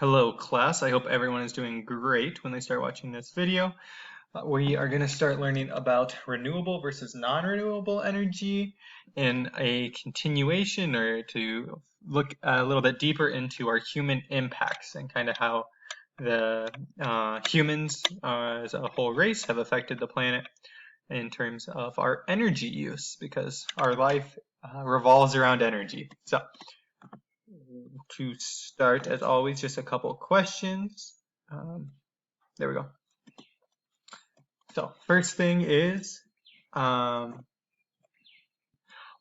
Hello class, I hope everyone is doing great when they start watching this video. We are going to start learning about renewable versus non-renewable energy in a continuation or to look a little bit deeper into our human impacts and kind of how the humans as a whole race have affected the planet in terms of our energy use because our life revolves around energy. So to start, as always, just a couple questions. There we go. So first thing is,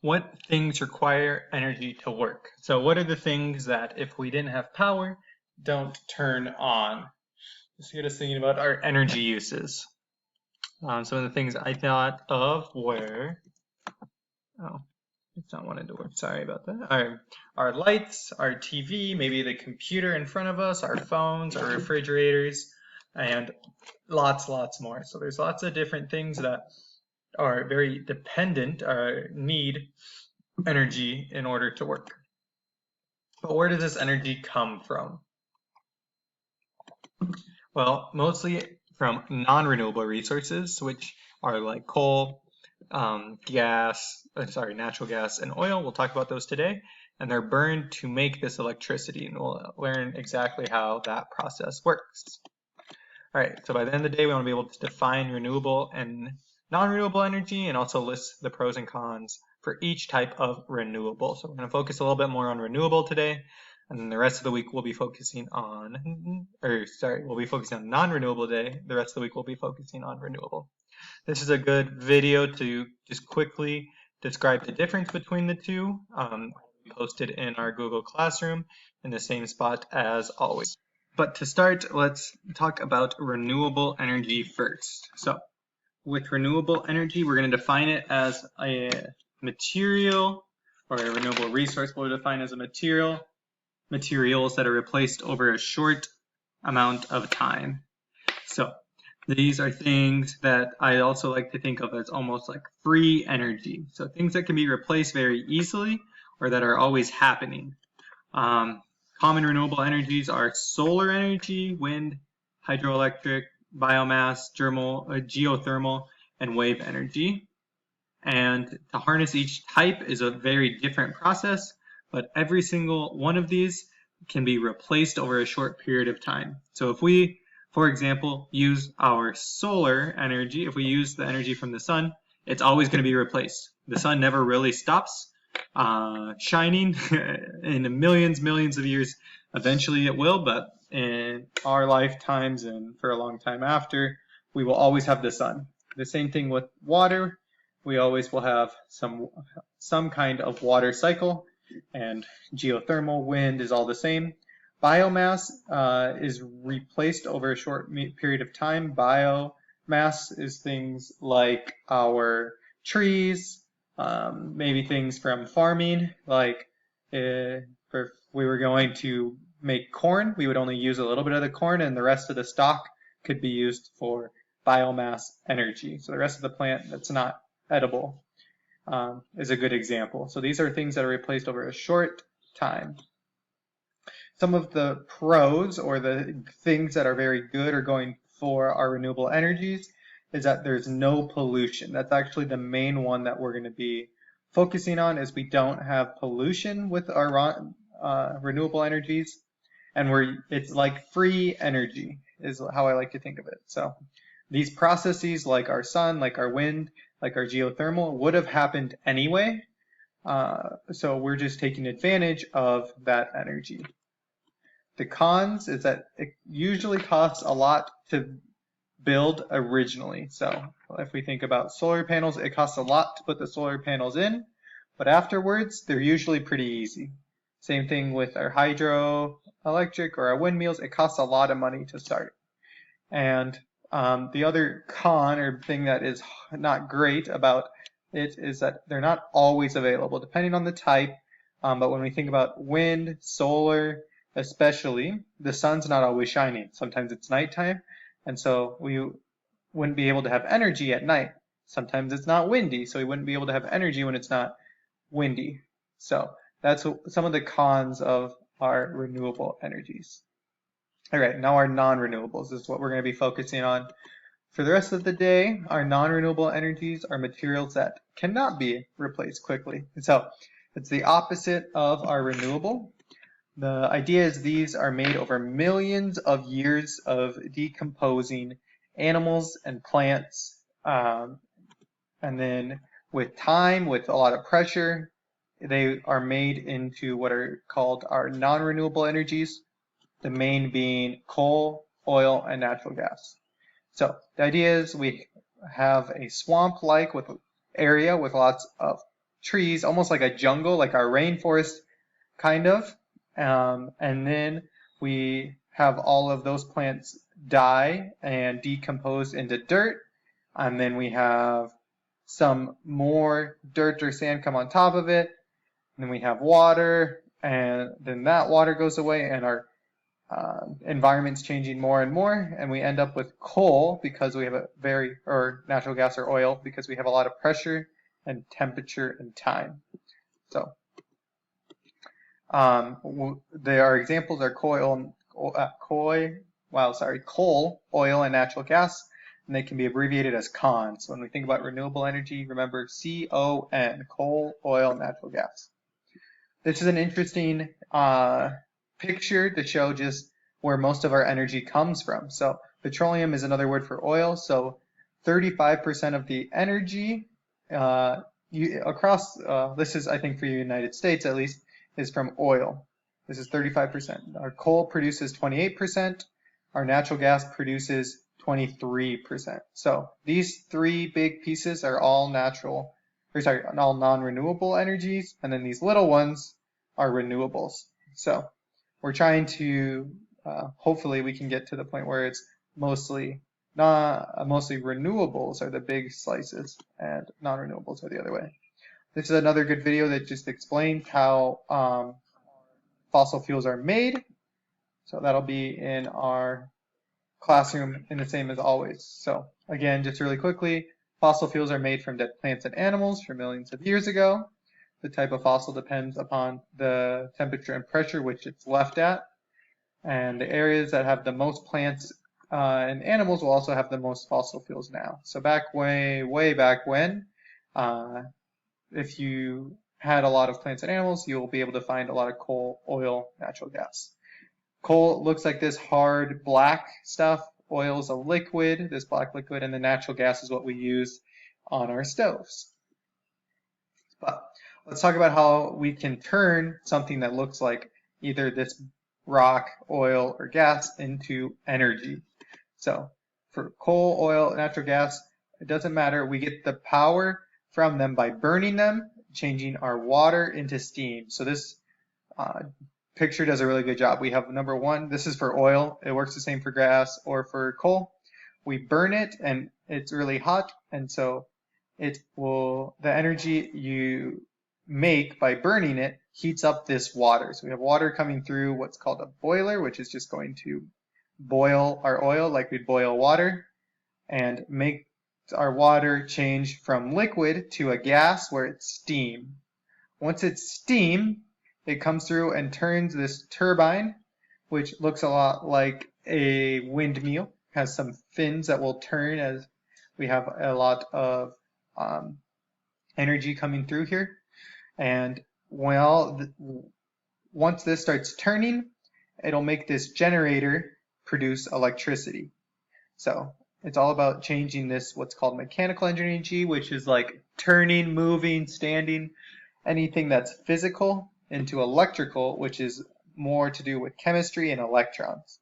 what things require energy to work? So what are the things that if we didn't have power, don't turn on? Just get us thinking about our energy uses. Some of the things I thought of were, oh, it's not wanting to work. Sorry about that. Our lights, our TV, maybe the computer in front of us, our phones, our refrigerators, and lots more. So there's lots of different things that are very dependent or need energy in order to work. But where does this energy come from? Well, mostly from non-renewable resources, which are like coal, natural gas and oil. We'll talk about those today. And they're burned to make this electricity, and we'll learn exactly how that process works. All right, so by the end of the day, we want to be able to define renewable and non-renewable energy and also list the pros and cons for each type of renewable. So we're going to focus a little bit more on renewable today, and then the rest of the week we'll be focusing on, we'll be focusing on non-renewable today. The rest of the week we'll be focusing on renewable. This is a good video to just quickly describe the difference between the two. Posted in our Google Classroom in the same spot as always. But to start, let's talk about renewable energy first. So with renewable energy, we're going to define it as a material or a renewable resource. We'll define as a materials that are replaced over a short amount of time. So these are things that I also like to think of as almost like free energy. So things that can be replaced very easily or that are always happening. Common renewable energies are solar energy, wind, hydroelectric, biomass, geothermal, and wave energy. And to harness each type is a very different process, but every single one of these can be replaced over a short period of time. So if we, for example, use our solar energy, if we use the energy from the sun, it's always going to be replaced. The sun never really stops shining in millions of years. Eventually it will, but in our lifetimes and for a long time after, we will always have the sun. The same thing with water. We always will have some kind of water cycle, and geothermal, wind is all the same. Biomass is replaced over a short period of time. Biomass is things like our trees, maybe things from farming, like if we were going to make corn, we would only use a little bit of the corn and the rest of the stalk could be used for biomass energy. So the rest of the plant that's not edible is a good example. So these are things that are replaced over a short time. Some of the pros or the things that are very good or going for our renewable energies is that there's no pollution. That's actually the main one that we're going to be focusing on, is we don't have pollution with our renewable energies, and it's like free energy is how I like to think of it. So these processes like our sun, like our wind, like our geothermal would have happened anyway. So we're just taking advantage of that energy. The cons is that it usually costs a lot to build originally. So if we think about solar panels, it costs a lot to put the solar panels in, but afterwards they're usually pretty easy. Same thing with our hydroelectric or our windmills. It costs a lot of money to start. And the other con or thing that is not great about it is that they're not always available, depending on the type. But when we think about wind, solar, especially, the sun's not always shining. Sometimes it's nighttime, and so we wouldn't be able to have energy at night. Sometimes it's not windy, so we wouldn't be able to have energy when it's not windy. So that's some of the cons of our renewable energies. All right, now our non-renewables is what we're going to be focusing on. For the rest of the day, our non-renewable energies are materials that cannot be replaced quickly. So it's the opposite of our renewable. The idea is these are made over millions of years of decomposing animals and plants. And then with time, with a lot of pressure, they are made into what are called our non-renewable energies, the main being coal, oil, and natural gas. So the idea is we have a swamp-like area with lots of trees, almost like a jungle, like our rainforest kind of. And then we have all of those plants die and decompose into dirt. And then we have some more dirt or sand come on top of it. And then we have water, and then that water goes away, and our environment's changing more and more, and we end up with coal because we have or natural gas or oil because we have a lot of pressure and temperature and time. So our examples are coal, oil, and natural gas, and they can be abbreviated as CON. So when we think about renewable energy, remember CON, coal, oil, natural gas. This is an interesting picture to show just where most of our energy comes from. So petroleum is another word for oil. So 35% of the energy this is, I think, for the United States at least, is from oil. This is 35%. Our coal produces 28%. Our natural gas produces 23%. So these three big pieces are all all non-renewable energies, and then these little ones are renewables. So we're trying to hopefully we can get to the point where it's mostly renewables are the big slices and non-renewables are the other way. This is another good video that just explains how fossil fuels are made. So that'll be in our classroom in the same as always. So again, just really quickly, fossil fuels are made from dead plants and animals from millions of years ago. The type of fossil depends upon the temperature and pressure which it's left at. And the areas that have the most plants and animals will also have the most fossil fuels now. So way back when, if you had a lot of plants and animals, you'll be able to find a lot of coal, oil, natural gas. Coal looks like this hard black stuff. Oil is a liquid, this black liquid, and the natural gas is what we use on our stoves. But let's talk about how we can turn something that looks like either this rock, oil, or gas into energy. So for coal, oil, natural gas, it doesn't matter. We get the power from them by burning them, changing our water into steam. So this picture does a really good job. We have number one, this is for oil. It works the same for gas or for coal. We burn it and it's really hot, and so the energy you make by burning it heats up this water. So we have water coming through what's called a boiler, which is just going to boil our oil like we'd boil water and make our water change from liquid to a gas where it's steam. Once it's steam, it comes through and turns this turbine, which looks a lot like a windmill, has some fins that will turn as we have a lot of energy coming through here. And once this starts turning, it'll make this generator produce electricity. So it's all about changing this, what's called mechanical energy, which is like turning, moving, standing, anything that's physical, into electrical, which is more to do with chemistry and electrons.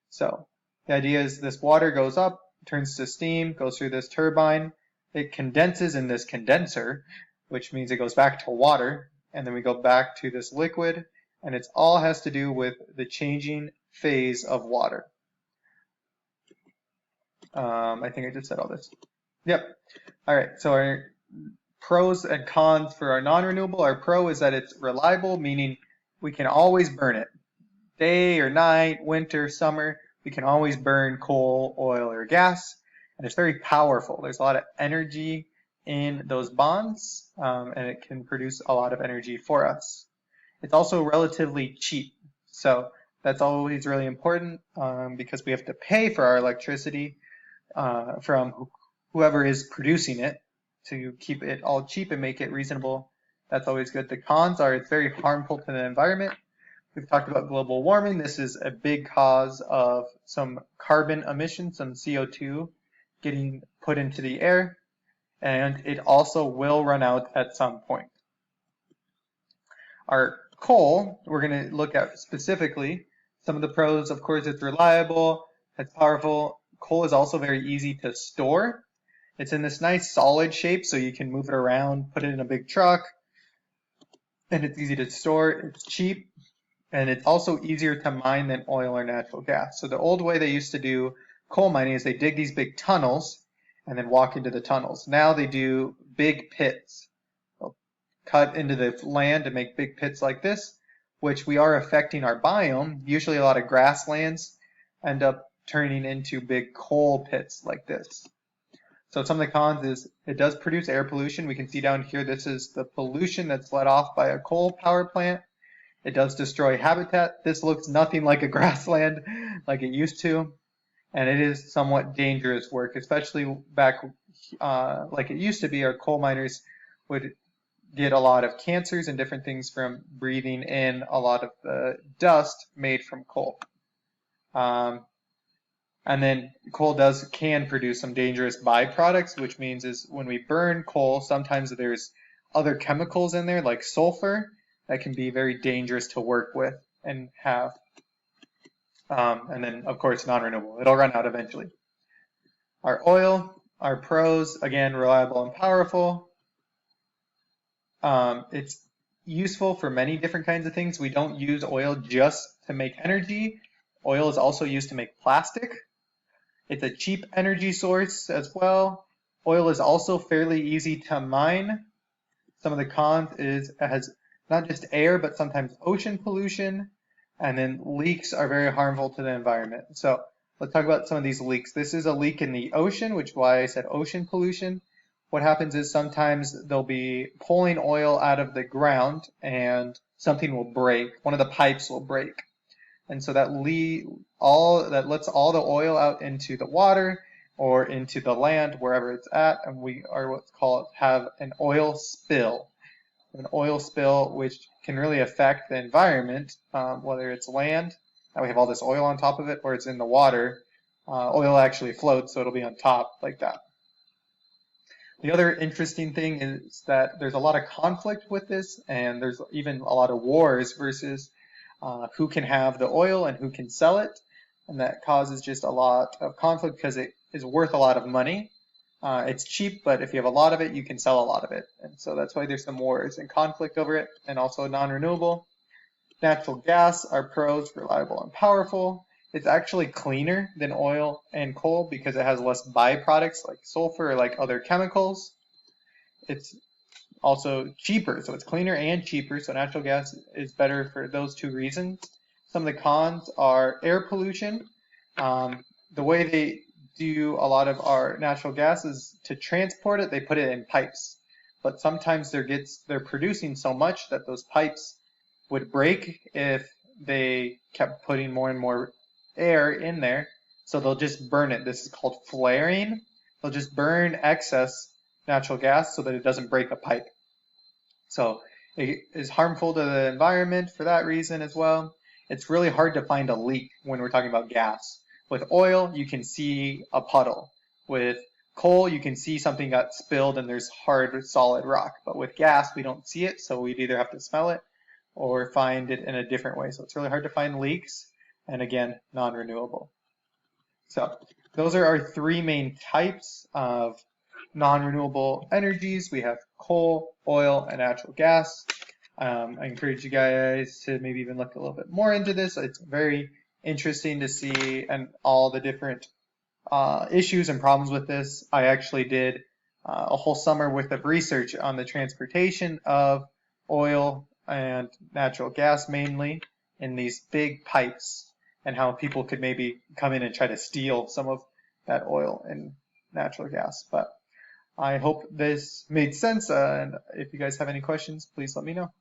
So the idea is this water goes up, turns to steam, goes through this turbine, it condenses in this condenser, which means it goes back to water, and then we go back to this liquid, and it all has to do with the changing phase of water. I think I just said all this. Yep. All right, so our pros and cons for our non-renewable. Our pro is that it's reliable, meaning we can always burn it. Day or night, winter, summer, we can always burn coal, oil, or gas, and it's very powerful. There's a lot of energy in those bonds, and it can produce a lot of energy for us. It's also relatively cheap. So That's always really important because we have to pay for our electricity from whoever is producing it to keep it all cheap and make it reasonable. That's always good. The cons are it's very harmful to the environment. We've talked about global warming. This is a big cause of some carbon emissions, some CO2 getting put into the air, and it also will run out at some point. Our coal, we're going to look at specifically some of the pros. Of course, it's reliable, it's powerful. Coal is also very easy to store. It's in this nice solid shape, so you can move it around, put it in a big truck, and it's easy to store. It's cheap, and it's also easier to mine than oil or natural gas. So the old way they used to do coal mining is they dig these big tunnels and then walk into the tunnels. Now they do big pits. They'll cut into the land to make big pits like this, which we are affecting our biome. Usually a lot of grasslands end up turning into big coal pits like this. So some of the cons is it does produce air pollution. We can see down here, this is the pollution that's let off by a coal power plant. It does destroy habitat. This looks nothing like a grassland like it used to. And it is somewhat dangerous work, especially back like it used to be. Our coal miners would get a lot of cancers and different things from breathing in a lot of the dust made from coal. And then coal can produce some dangerous byproducts, which means is when we burn coal, sometimes there's other chemicals in there like sulfur that can be very dangerous to work with and have. And then, of course, non-renewable. It'll run out eventually. Our oil, our pros, again, reliable and powerful. It's useful for many different kinds of things. We don't use oil just to make energy. Oil is also used to make plastic. It's a cheap energy source as well. Oil is also fairly easy to mine. Some of the cons is it has not just air, but sometimes ocean pollution. And then leaks are very harmful to the environment. So let's talk about some of these leaks. This is a leak in the ocean, which is why I said ocean pollution. What happens is sometimes they'll be pulling oil out of the ground and something will break. One of the pipes will break. And so that lets all the oil out into the water or into the land, wherever it's at, and we are what's called have an oil spill. An oil spill which can really affect the environment, whether it's land, that we have all this oil on top of it, or it's in the water. Oil actually floats, so it'll be on top like that. The other interesting thing is that there's a lot of conflict with this, and there's even a lot of wars versus who can have the oil and who can sell it, and that causes just a lot of conflict because it is worth a lot of money. It's cheap, but if you have a lot of it, you can sell a lot of it. And so that's why there's some wars and conflict over it, and also non-renewable. Natural gas are pros, reliable and powerful. It's actually cleaner than oil and coal because it has less byproducts like sulfur or like other chemicals. It's also cheaper, so it's cleaner and cheaper, so natural gas is better for those two reasons. Some of the cons are air pollution. The way they do a lot of our natural gas is to transport it, they put it in pipes. But sometimes they're producing so much that those pipes would break if they kept putting more and more air in there. So they'll just burn it. This is called flaring. They'll just burn excess natural gas so that it doesn't break a pipe. So it is harmful to the environment for that reason as well. It's really hard to find a leak when we're talking about gas. With oil, you can see a puddle. With coal, you can see something got spilled and there's hard, solid rock. But with gas, we don't see it, so we'd either have to smell it or find it in a different way. So it's really hard to find leaks, and again, non-renewable. So those are our three main types of non-renewable energies. We have coal, oil, and natural gas. I encourage you guys to maybe even look a little bit more into this. It's very interesting to see and all the different issues and problems with this. I actually did a whole summer worth of research on the transportation of oil and natural gas mainly in these big pipes and how people could maybe come in and try to steal some of that oil and natural gas. But I hope this made sense, and if you guys have any questions, please let me know.